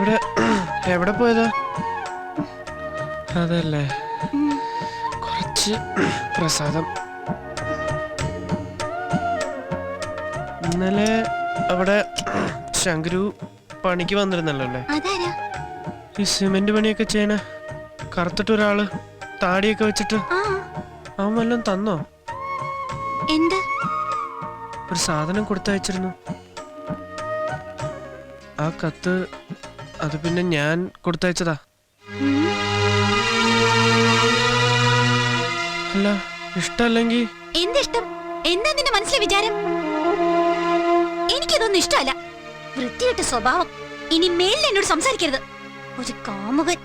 എവിടെ എവിടെ പോയതാ? അതല്ലേ കുറച്ച് പ്രസാദം. ഇന്നലെ അവിടെ ശങ്കരു പണിക്ക് വന്നിരുന്നല്ലോ അല്ലേ? ഈ സിമെന്റ് പണിയൊക്കെ ചെയ്യണ കറുത്തിട്ടൊരാള് താടിയൊക്കെ വെച്ചിട്ട് അവൻ വല്ലതും തന്നോ? ഒരു സാധനം കൊടുത്തയച്ചിരുന്നു. ആ കത്ത് അത് പിന്നെ ഞാൻ കൊടുത്തയച്ചതാ. അല്ല ഇഷ്ടല്ലെങ്കിൽ എന്തിഷ്ടം? എന്താ നിന്റെ മനസ്സിലെ വിചാരം? എനിക്കിതൊന്നും ഇഷ്ടമല്ല. വൃത്തികെട്ട സ്വഭാവം. ഇനി മേലിൽ എന്നോട് സംസാരിക്കരുത്. ഒരു കാമുകൻ.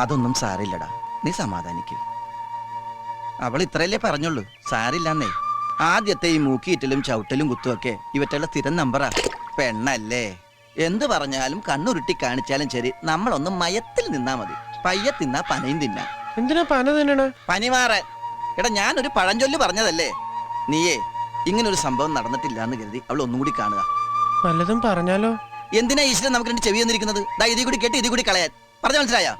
അതൊന്നും സാരില്ലടാ, നീ സമാധാനിക്ക്. അവൾ ഇത്രയല്ലേ പറഞ്ഞുള്ളൂ, സാരില്ലെന്നേ. ആദ്യത്തെ ഈ മൂക്കിയിറ്റലും ചവിട്ടലും കുത്തുമൊക്കെ ഇവറ്റുള്ള സ്ഥിരം നമ്പറാ. പെണ്ണല്ലേ, എന്ത് പറഞ്ഞാലും കണ്ണുരുട്ടി കാണിച്ചാലും ശരി, നമ്മളൊന്ന് മയത്തിൽ നിന്നാ മതി. പയ്യെ തിന്നാ പനയും തിന്നാ. എന്തിനാ പന തിന്നണ? പനി മാറാൻ. എടാ ഞാനൊരു പഴഞ്ചൊല്ല് പറഞ്ഞതല്ലേ. നീയേ ഇങ്ങനൊരു സംഭവം നടന്നിട്ടില്ല എന്ന് കരുതി അവൾ ഒന്നും കൂടി കാണുക. വല്ലതും പറഞ്ഞാലോ? എന്തിനാ ഈശ്വരൻ നമുക്ക് രണ്ട് ചെവി വന്നിരിക്കുന്നത്? ഇതി കൂടി കേട്ട് ഇതി കൂടി കളയാൻ. പറഞ്ഞ മനസ്സിലായോ?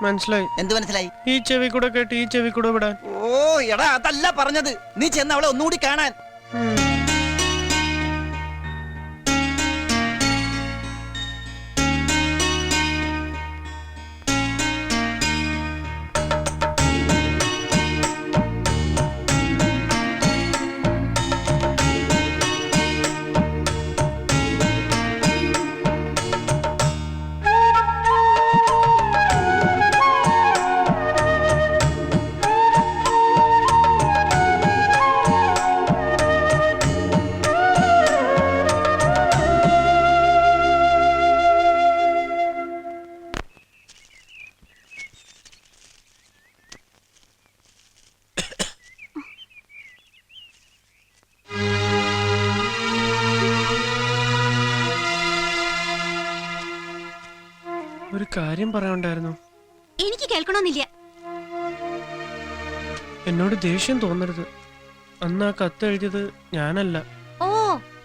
മനസ്സിലായി. എന്ത് മനസ്സിലായി? ഈ ചെവി കൂടെ കേട്ട് ഈ ചെവി കൂടെ വിടാൻ. ഓ എടാ അതല്ല പറഞ്ഞത്. നീ ചെന്ന് അവളെ ഒന്നുകൂടി കാണാൻ. ഒരു കാര്യം പറയാനുണ്ടായിരുന്നു. എനിക്ക് കേൾക്കണമെന്നില്ല. എന്നോട് ദേഷ്യം തോന്നരുത്. അന്ന് ആ കത്ത് എഴുതിയത് ഞാനല്ല. ഓ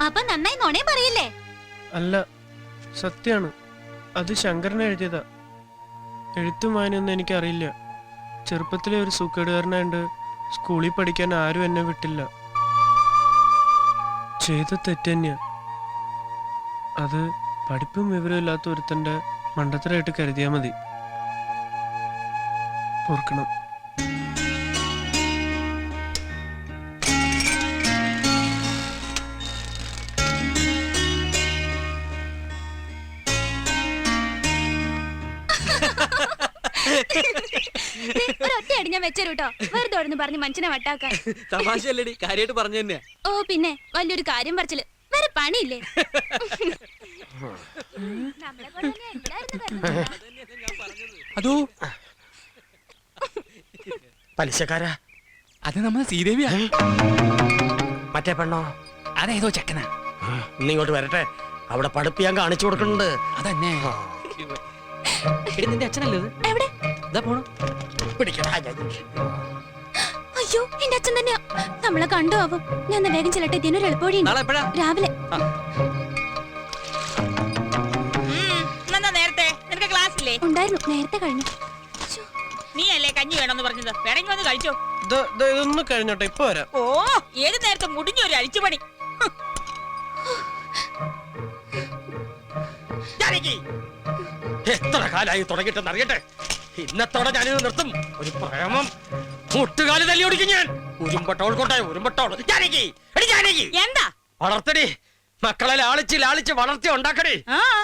അപ്പൊ നന്നായി നോണേ പറയില്ലേ? അല്ല, സത്യാണ്. അത് ശങ്കരനെ എഴുതിയതാ. എഴുത്തും വായനയൊന്നും എനിക്കറിയില്ല. ചെറുപ്പത്തിലെ ഒരു സൂക്കേടുകാരനായിട്ട് സ്കൂളിൽ പഠിക്കാൻ ആരും എന്നെ വിട്ടില്ല. ചെയ്ത തെറ്റന്നെയാ. അത് പഠിപ്പും വിവരമില്ലാത്ത ഒരുത്തന്റെ മണ്ടത്തരായിട്ട് കരുതിയാ മതി. ഓർക്കണം. ഒരൊറ്റയടി ഞാൻ വെച്ചേരൂട്ടോ, വെറുതെ ഓടുന്നു പറഞ്ഞ് മനുഷ്യനെ വട്ടാക്കാൻ. തമാശയല്ലേടി, കാര്യമായിട്ട് പറഞ്ഞു തന്നെയാ. ഓ പിന്നെ വലിയൊരു കാര്യം പറിച്ചില്. വേറെ പണിയില്ലേ? അതോ പലിശക്കാരാ? അത് നമ്മളെ ശ്രീദേവിയാ. മറ്റേ പെണ്ണോ? അതേതോ ചെക്കനാ. ഇന്നിങ്ങോട്ട് വരട്ടെ, അവിടെ പഠിപ്പിയാൻ കാണിച്ചു കൊടുക്കുന്നുണ്ട്. അതന്നെ. നിന്റെ അച്ഛനല്ലേ ഇത്? എവിടെ? ഇതാ പോണു. അയ്യോ എന്റെ അച്ഛൻ തന്നെയാ. നമ്മളെ കണ്ടു ആവും. ഞാൻ വേഗം ചെല്ലട്ടെ. ഇതിനൊരു എളുപ്പവഴി രാവിലെ. നേരത്തെ നിനക്ക് ക്ലാസ് ഇല്ലേ? ഉണ്ടായിരുന്നു, നേരത്തെ കഴിഞ്ഞു. നീ അല്ലേ കഞ്ഞി വേണമെന്ന് പറഞ്ഞത്? വേണമെങ്കിൽ വന്ന് കഴിച്ചോ. ഇതൊന്ന് കഴിഞ്ഞോട്ടെ, ഇപ്പൊ വരാം. ഓ ഏത് നേരത്തെ മുടിഞ്ഞൊരു അഴിച്ചുപണി. എത്ര കാലായി തുടങ്ങിട്ടെന്ന് അറിയട്ടെ. ഇന്നത്തോടെ ഞാനിത് നിർത്തും. ഒരു പ്രേമം മുട്ടുകാല് തല്ലി ഓടിക്കും ഞാൻ. ഉരുമ്പട്ടോൾ കൊണ്ടായ ഉരുമ്പട്ടോൾ. എന്താ വളർത്തടി മക്കളെ, ലാളിച്ച് ലാളിച്ച് വളർത്തി ഉണ്ടാക്കടി.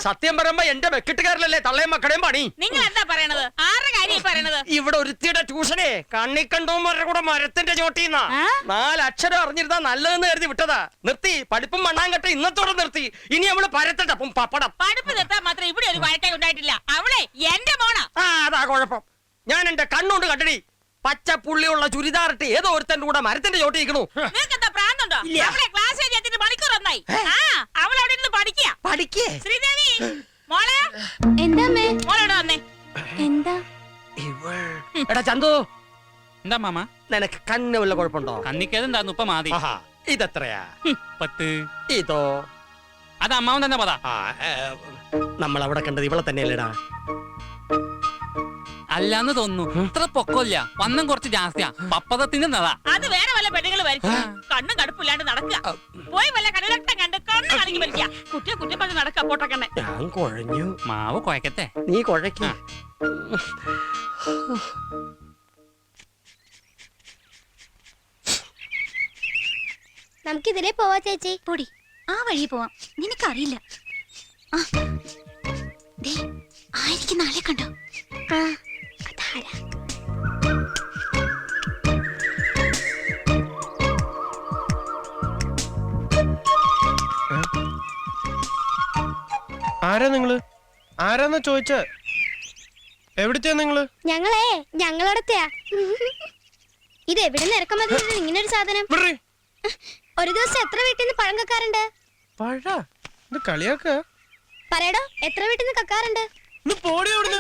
സത്യം പറയുമ്പോ എന്റെ വെക്കിട്ടുകാരിലല്ലേ തള്ളയും മക്കളെയും പണി. നിങ്ങൾ എന്താ പറയണത്? ആരുടെ കാര്യം പറയണത്? ഇവിടെ ഒരുത്തിയുടെ ട്യൂഷനെ കണ്ണിക്കണ്ടോമാരുടെ കൂടെ മരത്തിന്റെ ചോട്ടിന്നാ. 4 അക്ഷരം അറിഞ്ഞിരുന്നാ നല്ലതെന്ന് കരുതി വിട്ടതാ. നിർത്തി. പഠിപ്പും മണ്ണാങ്കട്ടെ ഇന്നത്തോടെ നിർത്തി. ഇനി അവള് പരത്തട്ടപ്പം പപ്പടം. പഠിപ്പ് നിർത്താൻ മാത്രം ഇവിടെ ഒരു വഴക്കേ ഉണ്ടായിട്ടില്ല. അവളെ എന്റെ മോണാ. അതാ കുഴപ്പം. ഞാൻ എന്റെ കണ്ണുകൊണ്ട് കണ്ടടി. പച്ച പുള്ളിയുള്ള ചുരിദാറിട്ട് ഏതോ ഒരുത്തന്റെ കൂടെ മരത്തിന്റെ ചോട്ടി ഇരിക്കണു. നിനക്കെന്താ പ്രാന്തുണ്ടോ? അവളെ ക്ലാസ് കഴിഞ്ഞിട്ട് മണിക്കൂർ ഒന്നായി. അവൾ അവിടെ ഇരുന്ന് പഠിക്കേ. ശ്രീദേവി മോളെ. എന്താ മോളോട് വന്നേ. എന്താ? എടാ ചന്തു, എന്താ മാമ? നിനക്ക് കണ്ണ് വല്ല കുഴപ്പമുണ്ടോ? കണ്ണിക്കേതുണ്ടായിരുന്നു ഇപ്പൊ മാതി. ആഹാ, ഇതെത്രയാ? 10. ഇതോ? അത് അമ്മാവൻ തന്നെ പതാ. നമ്മൾ അവിടെ കണ്ടത് ഇവളെ തന്നെയല്ലേടാ? അല്ലാന്ന് തോന്നുന്നു. ഇത്ര പൊക്കമില്ല, വണ്ണം കുറച്ച് ജാസ്തിയാ. പപ്പതത്തിന്റെ നടാ. അത് വേറെ വല്ല പെണ്ണുങ്ങൾ വരയ്ക്കും. കണ്ണും കടുപ്പില്ലാണ്ട് നടക്കുക. പോയി വല്ല കടലട്ടം കണ്ട് കണ്ണ് കളിക്ക് വലിക്കുക. കുട്ടിയെ കുറ്റം പറഞ്ഞ് നടക്കുക പോട്ടക്കണ്ണെ. ഞാൻ കുഴഞ്ഞു. മാവ് കുഴക്കത്തെ. നീ കുഴയ്ക്ക. നമുക്കിതിലേ പോവാ ചേച്ചി. പൊടി ആ വഴി പോവാം. നിനക്കറിയില്ല. ആയിരിക്കും നാളെ കണ്ടോ? അതാരാ? ആരാ നിങ്ങള്? ആരാന്നാ ചോദിച്ച? എവിടത്തെയാ നിങ്ങള്? ഞങ്ങളോടത്തെയാ. ഇത് എവിടെ നിന്ന് ഇറക്കുമതി ഇങ്ങനെ ഒരു സാധനം? ഒരു ദിവസം എത്ര വീട്ടിൽ നിന്ന് പഴം കക്കാറുണ്ട്? പഴ ഇത് കളിയാക്ക? പറയടോ, എത്ര വീട്ടിൽ നിന്ന് കക്കാറുണ്ട്? പോടി അവിടുന്ന്.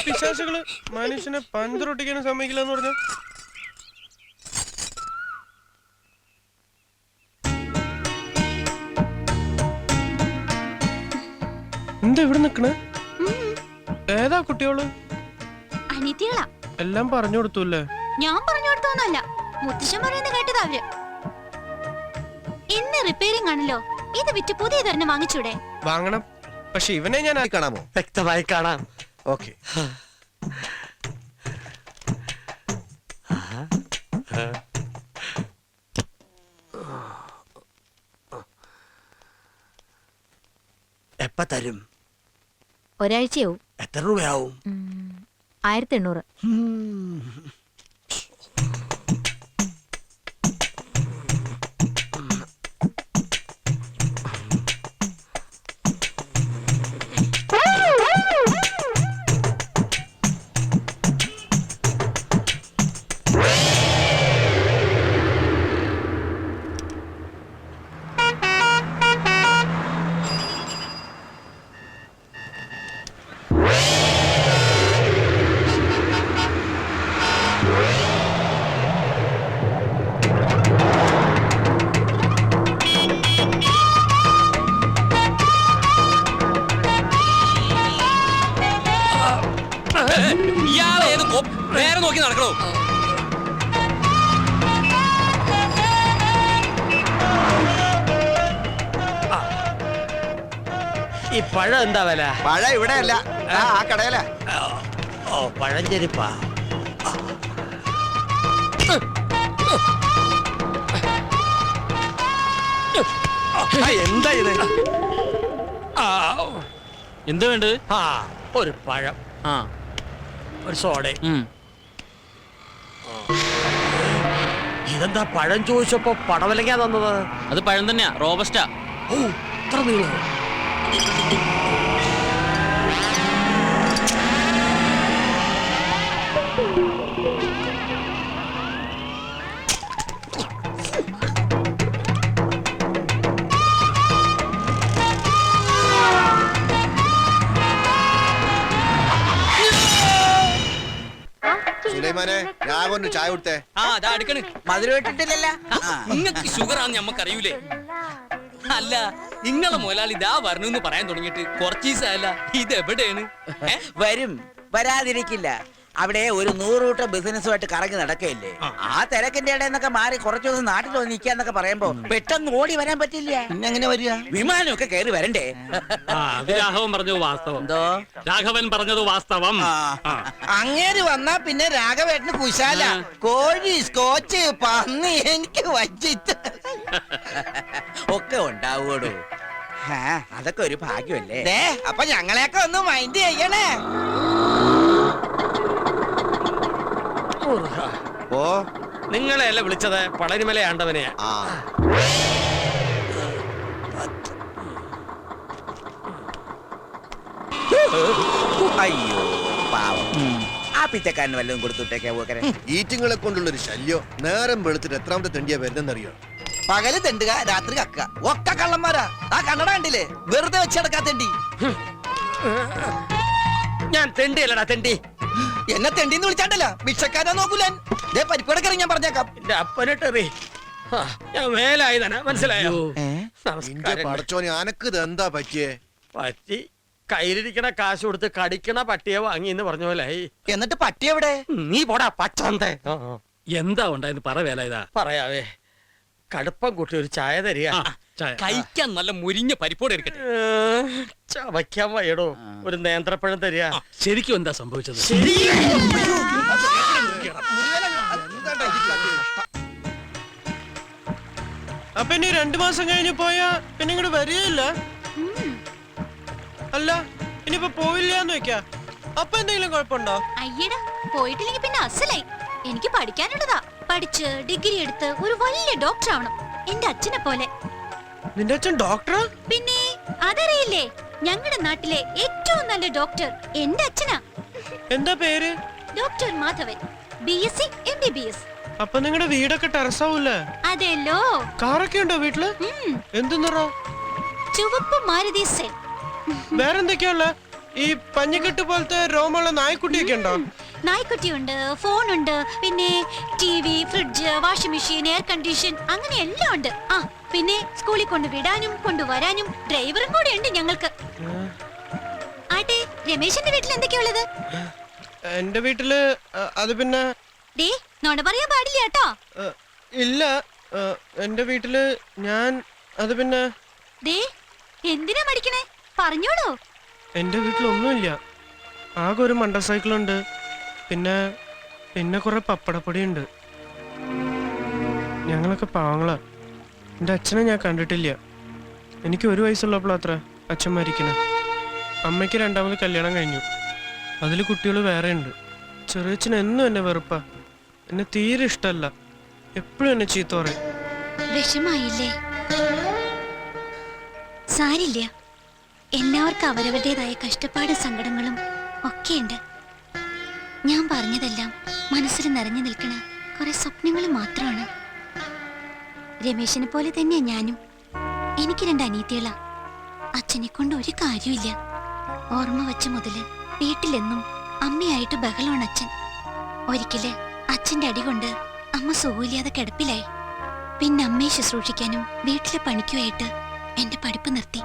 പിശാചുകള് മനുഷ്യനെ പഞ്ചറൊട്ടിക്കാനും സമ്മതിക്കില്ലെന്ന് പറഞ്ഞു. എന്താ ഇവിടെ നിക്കണേ? ഏതാ കുട്ടിയോള്? അനിയത്തികളാ. എല്ലാം പറഞ്ഞു കൊടുത്തൂല്ലേ? ഞാൻ പറഞ്ഞു കൊടുത്തോന്നല്ല, മുത്തശ്ശൻ പറയുന്ന കേട്ടതാ അവര്. ഇന്ന് റിപ്പയറിംഗ് ആണല്ലോ, ഇത് വിറ്റ് പുതിയതൊരെണ്ണം വാങ്ങിച്ചൂടെ? വാങ്ങണം, പക്ഷെ ഇവനെ ഞാൻ കാണാമോ? വ്യക്തമായി കാണാം. ഓക്കെ. എപ്പ തരും? ഒരാഴ്ചയാവും. എത്ര രൂപയാവും? 1800. ഇയാളെ നേരെ നോക്കി നടക്കണോ? ഈ പഴം എന്താ വില? പഴം ഇവിടെ അല്ല, ആ കടയില. ഓ, പഴഞ്ചെരിപ്പാ. എന്താ ഇത്? എന്ത് വേണ്ട? ഒരു പഴം, ഒരു സോഡ. ഇതെന്താ പഴം ചോദിച്ചപ്പോ പടവലങ്ങാ തന്നത്? അത് പഴം തന്നെയാ, റോബസ്റ്റാ. ഓ, ഇത്ര നീളം. സുലൈമാനെ, രാഘവന് ചായ കൊടുത്തേ. മധുരം ഇട്ടിട്ടില്ലല്ലോ. നിങ്ങക്ക് ഷുഗർ ആണെന്ന് ഞമ്മക്കറിയൂലേ? അല്ല, നിങ്ങളെ മുതലാളി ഇതാ വരണമെന്ന് പറയാൻ തുടങ്ങിയിട്ട് കുറച്ച് ദിവസമല്ല. ഇത് എവിടെയാണ്? വരും, വരാതിരിക്കില്ല. അവിടെ ഒരു 100 കൂട്ടം ബിസിനസ്സുമായിട്ട് കറങ്ങി നടക്കയില്ലേ? ആ തിരക്കിന്റെ ഇടയെന്നൊക്കെ മാറി കുറച്ചു ദിവസം നാട്ടിൽ വന്ന് നിൽക്കാന്നൊക്കെ പറയുമ്പോ പെട്ടെന്ന് ഓടി വരാൻ പറ്റില്ല. പിന്നെ എങ്ങനെ വരിക? വിമാനമൊക്കെ കയറി വരണ്ടേ? രാഘവൻ പറഞ്ഞത് വാസ്തവം. എന്തോ? രാഘവൻ പറഞ്ഞത് വാസ്തവം. അങ്ങേര് വന്നാ പിന്നെ രാഘവേട്ടന് കുശാല. കോഴി, സ്കോച്ച്, പന്നി എനിക്ക് വച്ചിട്ട് ഒക്കെ ഉണ്ടാവൂടോ. അതൊക്കെ ഒരു ഭാഗ്യമല്ലേ? അപ്പൊ ഞങ്ങളെയൊക്കെ ഒന്ന് മൈൻഡ് ചെയ്യണേ. ഓ, നിങ്ങളെയല്ല വിളിച്ചത്, പളനിമല ആണ്ടവനെയാ. അയ്യോ പാവം, ആ പിച്ചക്കാരന് വല്ലതും കൊടുത്തുട്ടേക്കാ പോക്കരെ. ഈറ്റിങ്ങളെ കൊണ്ടുള്ളൊരു ശല്യം. നേരം വെളുത്തിട്ട് എത്രാമത്തെ തെണ്ടിയാ വരുന്നെന്നറിയോ? പകല് തെണ്ടുക, രാത്രി കക്ക. ഒക്കെ കള്ളന്മാരാ. ആ കണ്ണട കണ്ടില്ലേ? വെറുതെ വെച്ചെടുക്കാ തെണ്ടി. ഞാൻ തെണ്ടിയല്ലടാ തെണ്ടി. എന്നെ തെണ്ടിന്ന് വിളിച്ചാണ്ടല്ല, ഭിക്ഷക്കാരാ നോക്കൂലൻ. പരിപ്പടക്കറി ഞാൻ പറഞ്ഞേക്കാം. എന്റെ അപ്പനെട്ടറി ഞാൻ മേലായി തന്നെ മനസ്സിലായോ? ഏ? നിന്റെ പടച്ചോനെ അനക്ക് ഇത് എന്താ പറ്റിയേ? പറ്റി കയ്യിലിരിക്കണ കാശ് കൊടുത്ത് കടിക്കണ പട്ടിയെ വാങ്ങി എന്ന് പറഞ്ഞ പോലെ എന്നിട്ട് പട്ടി എവിടെ? നീ പോടാ പച്ചോന്തേ. എന്താ ഉണ്ടായെന്ന് പറ വേല. പറയാവേ, കടുപ്പം കൂട്ടി ഒരു ചായ തരിക. കഴിക്കാൻ നല്ല മുരിഞ്ഞ പരിപ്പോടെ എടുക്കട്ടെ. ചവയ്ക്കാൻ വയ്യടോ, ഒരു നേന്ത്രപ്പഴം തരിക. ശരിക്കും എന്താ സംഭവിച്ചത്? അപ്പൊ ഇനി 2 മാസം കഴിഞ്ഞ് പോയാ പിന്നെ ഇങ്ങോട്ട് വരികയില്ല? അല്ല ഇനിയിപ്പോ പോയില്ലാന്ന് വെക്കാ, അപ്പൊ എന്തെങ്കിലും കുഴപ്പമുണ്ടോ? അയ്യടാ, പോയിട്ടില്ലെങ്കിൽ പിന്നെ അസലായി. എനിക്ക് പഠിക്കാനുള്ളതാ. പഠിച്ച് ഡിഗ്രി എടുത്ത് ഒരു വലിയ ഡോക്ടർ ആവണം, എന്റെ അച്ഛനെ പോലെ. നിന്റെ അച്ഛൻ ഡോക്ടറാ? പിന്നെ അതറിയില്ലേ, ഞങ്ങളുടെ നാട്ടിലെ ഏറ്റവും നല്ല ഡോക്ടർ എന്റെ അച്ഛനാ. എന്താ പേര്? Doctor Madhavan, BSc MBBS. അപ്പൊ നിങ്ങളുടെ വീടൊക്കെ ടെറസാവൂല്ലേ? അതെല്ലോ. കാറൊക്കെ ഉണ്ടോ വീട്ടില്? എന്ത് നിറ? ചുവപ്പ് മാരുതി സെൻ. വേറെന്തൊക്കെയുള്ള ഈ പഞ്ഞിക്കെട്ട് പോലത്തെ രോമുള്ള നായ്ക്കുട്ടിയൊക്കെ ഉണ്ടോ? നായ്ക്കുട്ടിയുണ്ട്, ഫോണുണ്ട്, പിന്നെ TV, fridge, washing machine, air condition, അങ്ങനെ എല്ലാം ഉണ്ട്. ആ പിന്നെ സ്കൂളിൽ കൊണ്ടുവിടാനും കൊണ്ടുവരാനും ഡ്രൈവറും കൂടെ ഉണ്ട് ഞങ്ങൾക്ക്. ആട്ടെ, രമേശന്റെ വീട്ടിൽ എന്തൊക്കെയുള്ളത്? എന്റെ വീട്ടില് അത് പിന്നെ ഡേ, നോണ പറയാൻ പാടില്ല കേട്ടോ. ഇല്ല, എന്റെ വീട്ടില് ഞാൻ അത് പിന്നെ ദേ, എന്തിനാ മടിക്കണേ? പറഞ്ഞോളൂ. എന്റെ വീട്ടിലൊന്നുമില്ല. ആകെ ഒരു മണ്ട സൈക്കിളുണ്ട്, പിന്നെ പിന്നെ കുറെ പപ്പടപ്പൊടിയുണ്ട്. ഞങ്ങളൊക്കെ പാവങ്ങളാ. എൻ്റെ അച്ഛനെ ഞാൻ കണ്ടിട്ടില്ല. എനിക്ക് 1 വയസ്സുള്ളപ്പോഴത്ര അച്ഛൻ മരിക്കണേ. അമ്മയ്ക്ക് 2ാമത് കല്യാണം കഴിഞ്ഞു. അതിൽ കുട്ടികൾ വേറെ ഉണ്ട്. ചെറിയച്ഛൻ എന്നും എന്നെ വെറുപ്പാ. എന്നെ തീരെ ഇഷ്ടമല്ല. എപ്പോഴും എന്നെ ചീത്ത പറയും. വിഷമായില്ലേ? സാരില്ല, എല്ലാവർക്കും അവരവരുടേതായ കഷ്ടപ്പാടും സങ്കടങ്ങളും ഒക്കെയുണ്ട്. ഞാൻ പറഞ്ഞതെല്ലാം മനസ്സിൽ നിറഞ്ഞു നിൽക്കണ കുറെ സ്വപ്നങ്ങൾ മാത്രമാണ്. രമേശിനെ പോലെ തന്നെയാ ഞാനും. എനിക്ക് 2 അനിയത്തികളാ. അച്ഛനെ കൊണ്ട് ഒരു കാര്യമില്ല. ഓർമ്മ വച്ച മുതല് വീട്ടിലെന്നും അമ്മയായിട്ട് ബഹളമാണ് അച്ഛൻ. ഒരിക്കല് അച്ഛന്റെ അടി കൊണ്ട് അമ്മ സുഖമില്ലാതെ കിടപ്പിലായി. പിന്നെ അമ്മയെ ശുശ്രൂഷിക്കാനും വീട്ടിലെ പണിക്കുമായിട്ട് എന്റെ പഠിപ്പ് നിർത്തി.